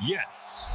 Yes.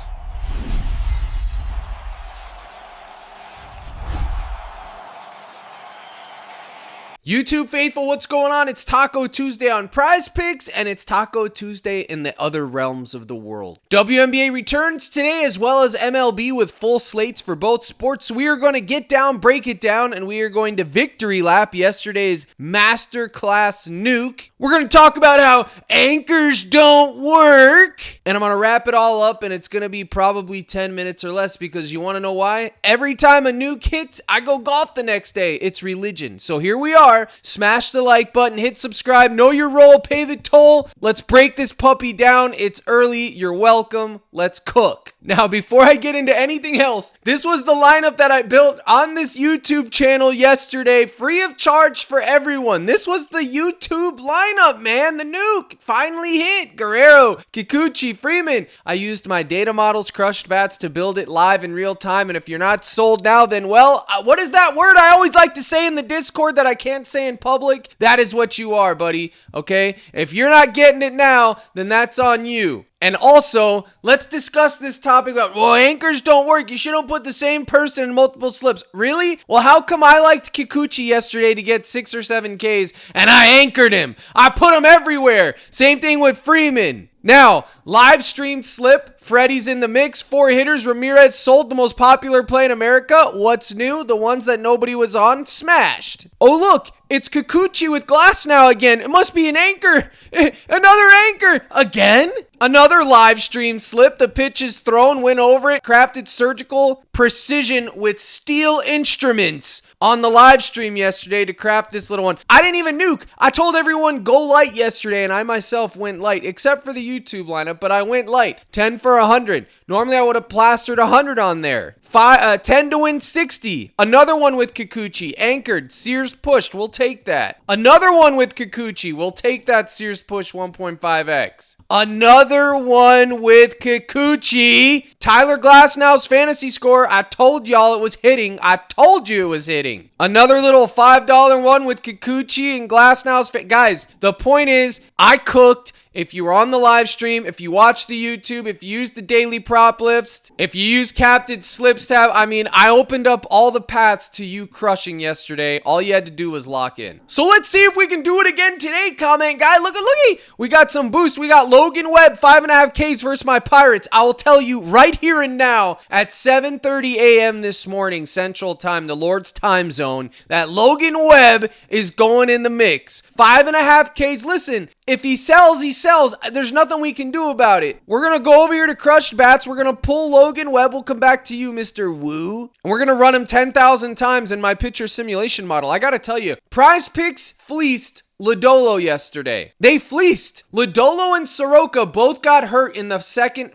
YouTube faithful, what's going on? It's Taco Tuesday on PrizePicks, and it's Taco Tuesday in the other realms of the world. WNBA returns today, as well as MLB, with full slates for both sports. So we are going to get down, break it down, and we are going to victory lap yesterday's masterclass NUKE. We're going to talk about how anchors don't work, and I'm going to wrap it all up, and it's going to be probably 10 minutes or less, because you want to know why? Every time a NUKE hits, I go golf the next day. It's religion. So here we are. Smash the like button, hit subscribe, know your role, pay the toll. Let's break this puppy down. It's early. You're welcome. Let's cook. Now, before I get into anything else, this was the lineup that I built on this YouTube channel yesterday, free of charge for everyone. This was the YouTube lineup, man. The NUKE finally hit. Guerrero, Kikuchi, Freeman. I used my data models, crushed bats, to build it live in real time. And if you're not sold now, then well, what is that word I always like to say in the Discord that I can't say in public? That is what you are, buddy. Okay? If you're not getting it now, then that's on you. And also, let's discuss this topic about, well, anchors don't work. You shouldn't put the same person in multiple slips. Really? Well, how come I liked Kikuchi yesterday to get 6 or 7 Ks and I anchored him? I put him everywhere. Same thing with Freeman. Now, live stream slip, Freddie's in the mix, 4 hitters, Ramirez sold, the most popular play in America. What's new? The ones that nobody was on, smashed. Oh, look, it's Kikuchi with glass now again. It must be an anchor. Another anchor. Again? Another live stream slip. The pitch is thrown, went over it, crafted surgical precision with steel instruments on the live stream yesterday to craft this little one. I didn't even nuke. I told everyone go light yesterday, and I myself went light, except for the YouTube lineup, but I went light. 10 for 100. Normally I would have plastered 100 on there. 10 to win 60. Another one with Kikuchi. Anchored. Sears pushed. We'll take that. Another one with Kikuchi. We'll take that Sears push 1.5x. Another one with Kikuchi. Tyler Glasnow's fantasy score. I told y'all it was hitting. I told you it was hitting. Another little $5 one with Kikuchi and Glasnow's. Guys, the point is, I cooked. If you were on the live stream, if you watched the YouTube, if you used the daily prop list, if you used Captain Slips tab, I opened up all the paths to you crushing yesterday. All you had to do was lock in. So let's see if we can do it again today, comment guy. Looky. We got some boosts. We got Logan Webb, 5.5 Ks versus my Pirates. I will tell you right here and now at 7:30 a.m. this morning, Central Time, the Lord's time zone, that Logan Webb is going in the mix. 5.5 Ks. Listen, if he sells, he sells. There's nothing we can do about it. We're going to go over here to Crushed Bats. We're going to pull Logan Webb. We'll come back to you, Mr. Woo. And we're going to run him 10,000 times in my pitcher simulation model. I got to tell you, PrizePicks fleeced Lodolo yesterday. They fleeced. Lodolo and Soroka both got hurt in the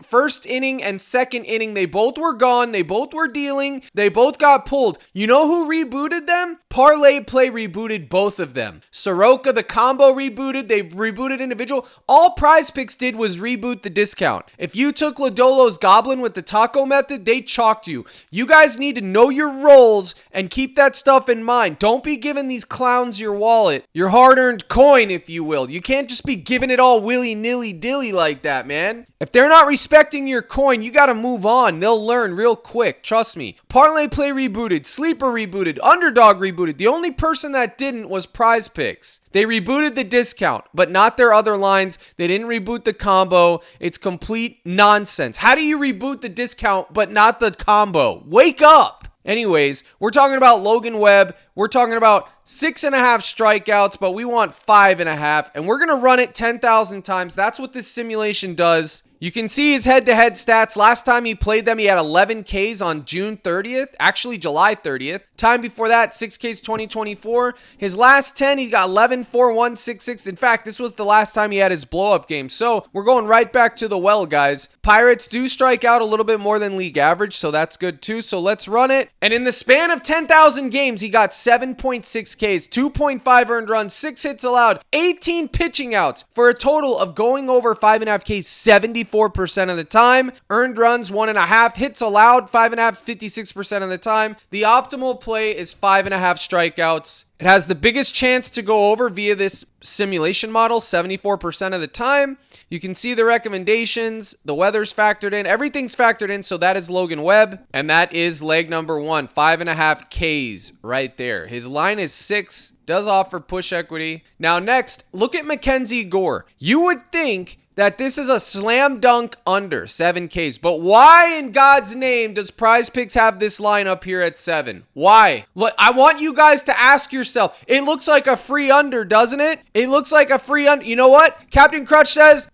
first inning and second inning. They both were gone. They both were dealing. They both got pulled. You know who rebooted them? ParlayPlay rebooted both of them. Soroka, the combo rebooted. They rebooted individual. All PrizePicks did was reboot the discount. If you took Lodolo's Goblin with the taco method, they chalked you. You guys need to know your roles and keep that stuff in mind. Don't be giving these clowns your wallet, your hard-earned coin, if you will. You can't just be giving it all willy-nilly-dilly like that, man. If they're not respecting your coin, you gotta move on. They'll learn real quick. Trust me. ParlayPlay rebooted. Sleeper rebooted. Underdog rebooted. The only person that didn't was PrizePicks. They rebooted the discount, but not their other lines. They didn't reboot the combo. It's complete nonsense. How do you reboot the discount, but not the combo? Wake up! Anyways, we're talking about Logan Webb. We're talking about 6.5 strikeouts, but we want 5.5, and we're going to run it 10,000 times. That's what this simulation does. You can see his head-to-head stats. Last time he played them, he had 11 Ks on June 30th. Actually, July 30th. Time before that, 6 Ks 2024. His last 10, he got 11, 4, 1, 6, 6. In fact, this was the last time he had his blow-up game. So we're going right back to the well, guys. Pirates do strike out a little bit more than league average, so that's good too. So let's run it. And in the span of 10,000 games, he got 7.6 Ks, 2.5 earned runs, 6 hits allowed, 18 pitching outs for a total of going over 5.5 Ks 74 44% of the time. Earned runs, 1.5. Hits allowed, 5.5, 56% of the time. The optimal play is 5.5 strikeouts. It has the biggest chance to go over via this simulation model, 74% of the time. You can see the recommendations. The weather's factored in. Everything's factored in. So that is Logan Webb. And that is leg number 1. 5.5 Ks right there. His line is 6. Does offer push equity. Now next, look at McKenzie Gore. You would think that this is a slam dunk under 7 Ks. But why in God's name does PrizePicks have this line up here at 7? Why? Look, I want you guys to ask yourself. It looks like a free under, doesn't it? It looks like a free under. You know what? Captain Crutch says,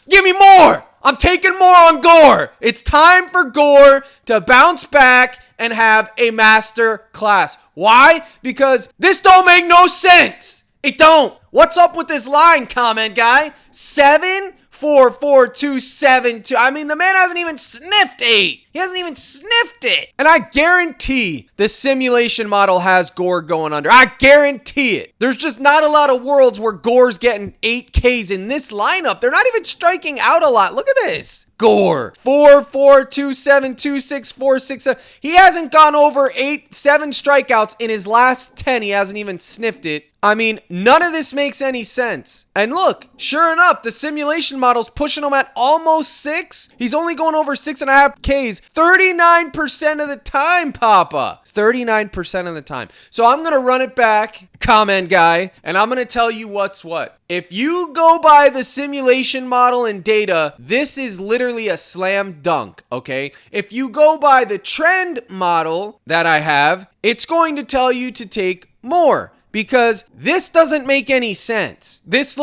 give me more. I'm taking more on Gore. It's time for Gore to bounce back and have a master class. Why? Because this don't make no sense. It don't. What's up with this line, comment guy? 7, 4, 4, 2, 7, 2. I mean, the man hasn't even sniffed 8. He hasn't even sniffed it. And I guarantee the simulation model has Gore going under. I guarantee it. There's just not a lot of worlds where Gore's getting 8 Ks in this lineup. They're not even striking out a lot. Look at this. Gore. 4, 4, 2, 7, 2, 6, 4, 6, 7. He hasn't gone over 7 strikeouts in his last 10. He hasn't even sniffed it. I mean, none of this makes any sense. And look, sure enough, the simulation model's pushing him at almost 6. He's only going over 6.5 Ks 39% of the time, Papa. 39% of the time. So I'm going to run it back, comment guy, and I'm going to tell you what's what. If you go by the simulation model and data, this is literally a slam dunk, okay? If you go by the trend model that I have, it's going to tell you to take more. Because this doesn't make any sense. This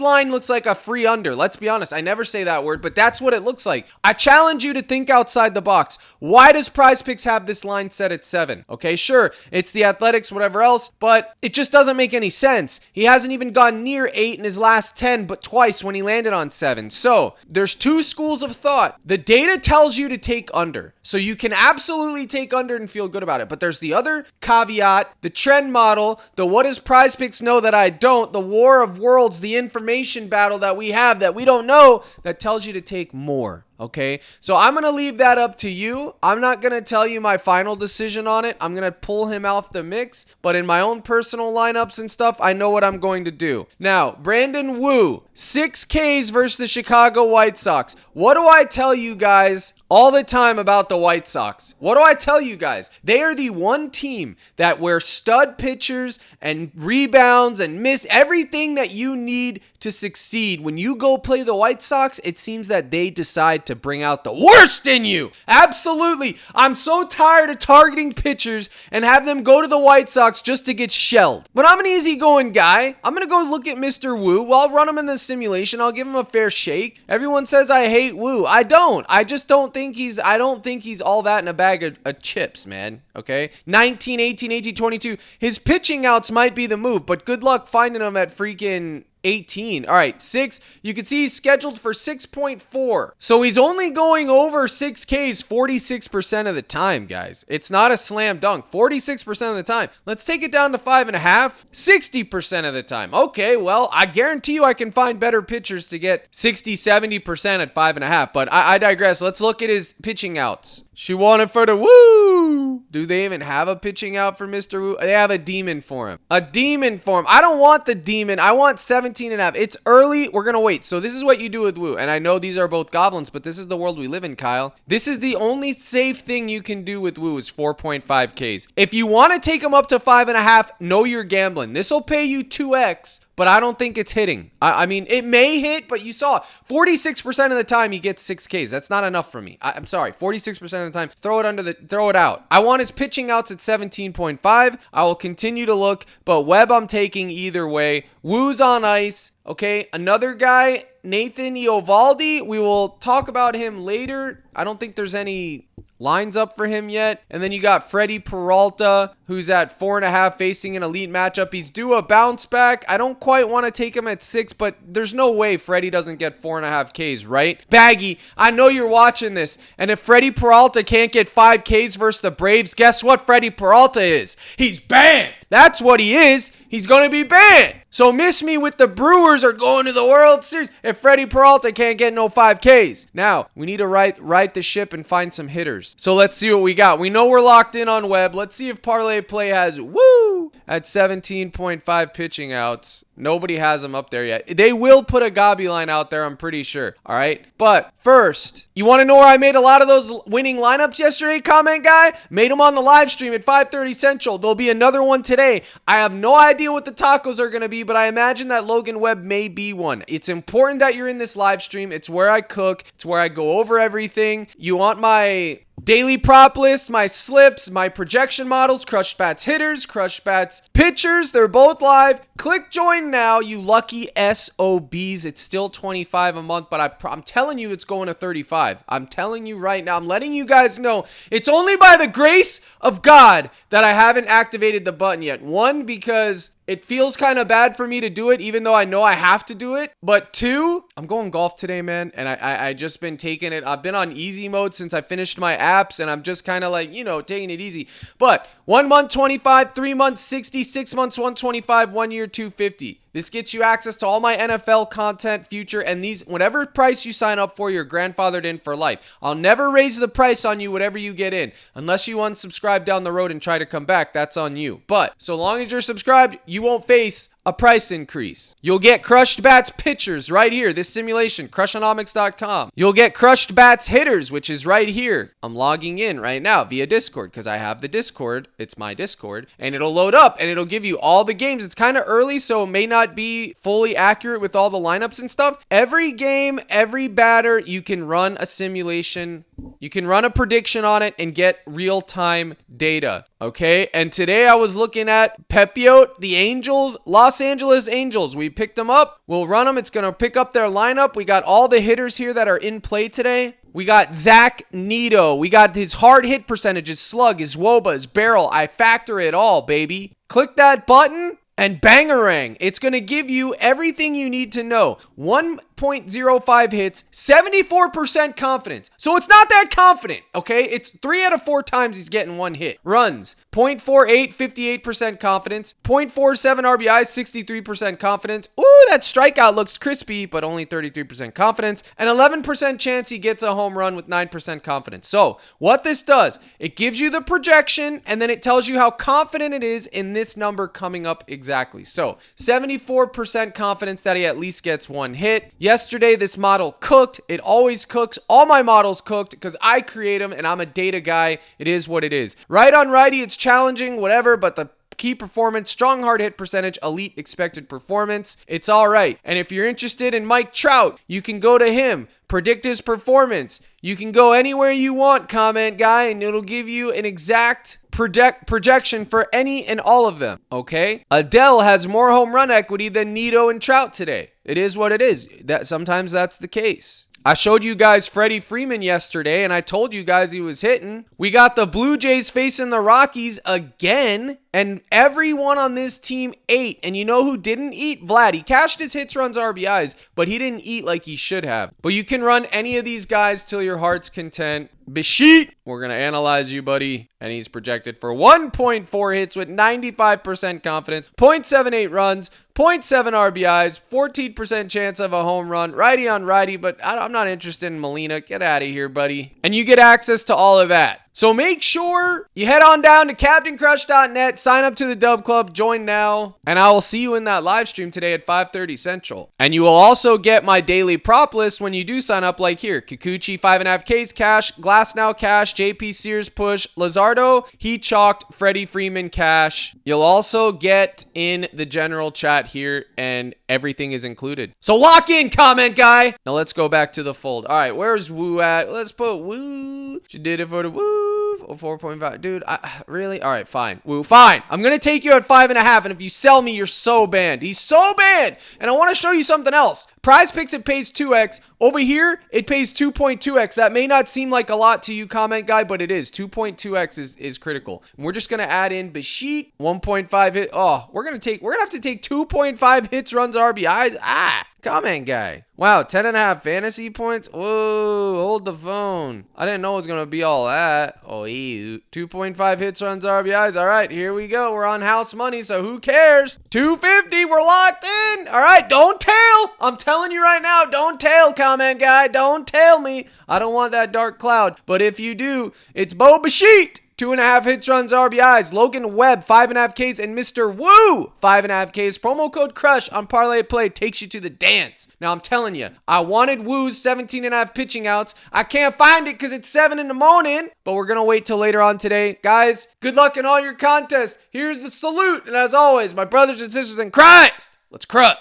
line looks like a free under. Let's be honest. I never say that word, but that's what it looks like. I challenge you to think outside the box. Why does PrizePicks have this line set at 7? Okay, sure, it's the Athletics, whatever else, but it just doesn't make any sense. He hasn't even gone near 8 in his last 10, but twice when he landed on 7. So there's 2 schools of thought. The data tells you to take under. So you can absolutely take under and feel good about it. But there's the other caveat, the trend model, the what does PrizePicks know that I don't, the war of worlds, the information battle that we have that we don't know that tells you to take more. Okay, so I'm going to leave that up to you. I'm not going to tell you my final decision on it. I'm going to pull him off the mix, but in my own personal lineups and stuff, I know what I'm going to do. Now, Brandon Wu, 6 Ks versus the Chicago White Sox. What do I tell you guys all the time about the White Sox? What do I tell you guys? They are the one team that wear stud pitchers and rebounds and miss everything that you need to succeed. When you go play the White Sox, it seems that they decide to bring out the worst in you. Absolutely. I'm so tired of targeting pitchers and have them go to the White Sox just to get shelled. But I'm an easygoing guy. I'm going to go look at Mr. Wu. Well, I'll run him in the simulation. I'll give him a fair shake. Everyone says I hate Wu. I don't. I just don't think he's all that in a bag of chips, man. Okay? 19, 18, 18, 22. His pitching outs might be the move, but good luck finding him at freaking 18. All right, 6. You can see he's scheduled for 6.4. So he's only going over 6 Ks 46% of the time, guys. It's not a slam dunk. 46% of the time. Let's take it down to 5.5. 60% of the time. Okay, well, I guarantee you I can find better pitchers to get 60, 70% at 5.5. But I digress. Let's look at his pitching outs. She wanted for the woo. Do they even have a pitching out for Mr. Wu? They have a demon for him. A demon for him. I don't want the demon. I want 17.5. It's early. We're going to wait. So this is what you do with Wu. And I know these are both goblins, but this is the world we live in, Kyle. This is the only safe thing you can do with Wu is 4.5 Ks. If you want to take him up to 5.5, know you're gambling. This will pay you 2x. But I don't think it's hitting. I mean, it may hit, but you saw 46% of the time he gets 6 Ks. That's not enough for me. I'm sorry. 46% of the time, throw it out. I want his pitching outs at 17.5. I will continue to look, but Webb I'm taking either way. Wu's on ice. Okay, another guy, Nathan Eovaldi. We will talk about him later. I don't think there's any lines up for him yet. And then you got Freddie Peralta, who's at 4.5 facing an elite matchup. He's due a bounce back. I don't quite want to take him at 6, but there's no way Freddie doesn't get 4.5 Ks, right? Baggy, I know you're watching this. And if Freddie Peralta can't get 5 Ks versus the Braves, guess what Freddie Peralta is? He's banned. That's what he is. He's going to be banned. So miss me with the Brewers are going to the World Series if Freddie Peralta can't get no 5Ks. Now, we need to right the ship and find some hitters. So let's see what we got. We know we're locked in on Webb. Let's see if ParlayPlay has at 17.5 pitching outs. Nobody has him up there yet. They will put a Gabi line out there, I'm pretty sure. All right. But first, you want to know where I made a lot of those winning lineups yesterday, comment guy? Made them on the live stream at 5:30 Central. There'll be another one today. I have no idea what the tacos are going to be, but I imagine that Logan Webb may be one. It's important that you're in this live stream. It's where I cook. It's where I go over everything. You want my daily prop list, my slips, my projection models, Crushed Bats hitters, Crushed Bats pitchers. They're both live. Click join now, you lucky SOBs. It's still $25 a month, but I'm telling you it's going to $35. I'm telling you right now. I'm letting you guys know it's only by the grace of God that I haven't activated the button yet. One, because it feels kind of bad for me to do it, even though I know I have to do it. But two, I'm going golf today, man. And I just been taking it. I've been on easy mode since I finished my apps. And I'm just kind of like, taking it easy. But 1 month, 25, 3 months, 60, 6 months, 125, 1 year, 250. This gets you access to all my NFL content, future, and these, whatever price you sign up for, you're grandfathered in for life. I'll never raise the price on you, whatever you get in, unless you unsubscribe down the road and try to come back. That's on you. But so long as you're subscribed, you won't face a price increase. You'll get Crushed Bats pitchers right here, this simulation, Crushomics.com. You'll get Crushed Bats hitters, which is right here. I'm logging in right now via Discord because I have the Discord. It's my Discord, and it'll load up and it'll give you all the games. It's kind of early, so it may not be fully accurate with all the lineups and stuff. Every game, every batter, you can run a simulation. You can run a prediction on it and get real-time data. Okay, and today I was looking at Pepiot, the Angels, Los Angeles Angels. We picked them up. We'll run them. It's going to pick up their lineup. We got all the hitters here that are in play today. We got Zach Neto. We got his hard hit percentage, his slug, his WOBA, his barrel. I factor it all, baby. Click that button and bangarang. It's going to give you everything you need to know. 1.05 hits, 74% confidence. So it's not that confident, okay? It's 3 out of 4 times he's getting 1 hit. Runs, 0.48, 58% confidence. 0.47 RBIs, 63% confidence. Ooh, that strikeout looks crispy, but only 33% confidence. And 11% chance he gets a home run with 9% confidence. So what this does, it gives you the projection, and then it tells you how confident it is in this number coming up exactly. So 74% confidence that he at least gets 1 hit. Yesterday, this model cooked. It always cooks. All my models cooked because I create them and I'm a data guy. It is what it is. Right on righty, it's challenging, whatever, but the key performance, strong hard hit percentage, elite expected performance, it's all right. And if you're interested in Mike Trout, you can go to him, predict his performance. You can go anywhere you want, comment guy, and it'll give you an exact projection for any and all of them, okay? Adele has more home run equity than Neto and Trout today. It is what it is. Sometimes that's the case. I showed you guys Freddie Freeman yesterday, and I told you guys he was hitting. We got the Blue Jays facing the Rockies again, and everyone on this team ate. And you know who didn't eat? Vlad. He cashed his hits, runs, RBIs, but he didn't eat like he should have. But you can run any of these guys till your heart's content. Bishit, we're going to analyze you, buddy. And he's projected for 1.4 hits with 95% confidence, 0.78 runs, 0.7 RBIs, 14% chance of a home run, righty on righty, but I'm not interested in Molina. Get out of here, buddy. And you get access to all of that. So make sure you head on down to CaptainCrush.net, sign up to the Dub Club, join now, and I will see you in that live stream today at 5:30 Central. And you will also get my daily prop list when you do sign up, like here. Kikuchi, 5.5 Ks cash, Glasnow cash, JP Sears push, Luzardo, he chalked, Freddie Freeman cash. You'll also get in the general chat here, and everything is included. So lock in, comment guy. Now let's go back to the fold. All right, where's Woo at? Let's put Woo. She did it for the Woo. 4.5. Dude, really? All right, fine. Woo, fine. I'm going to take you at 5.5, and if you sell me, you're so banned. He's so banned. And I want to show you something else. PrizePicks, it pays 2x. Over here, it pays 2.2x. That may not seem like a lot to you, comment guy, but it is. 2.2x is critical. And we're just going to add in Bishit, 1.5 hit. Oh, we're going to have to take 2.5 hits, runs, RBIs. Comment guy. Wow, 10.5 fantasy points? Whoa, hold the phone. I didn't know it was going to be all that. Oh, 2.5 hits, runs, RBIs. All right, here we go. We're on house money, so who cares? 250, we're locked in. All right, don't tail. I'm telling you right now, don't tail, comment guy. Don't tail me. I don't want that dark cloud. But if you do, it's Bo Bichette. 2.5 hits, runs, RBIs. Logan Webb, 5.5 Ks. And Mr. Woo, 5.5 Ks. Promo code CRUSH on Parlay Play takes you to the dance. Now, I'm telling you, I wanted Woo's 17.5 pitching outs. I can't find it because it's 7 in the morning. But we're going to wait till later on today. Guys, good luck in all your contests. Here's the salute. And as always, my brothers and sisters in Christ, let's crush.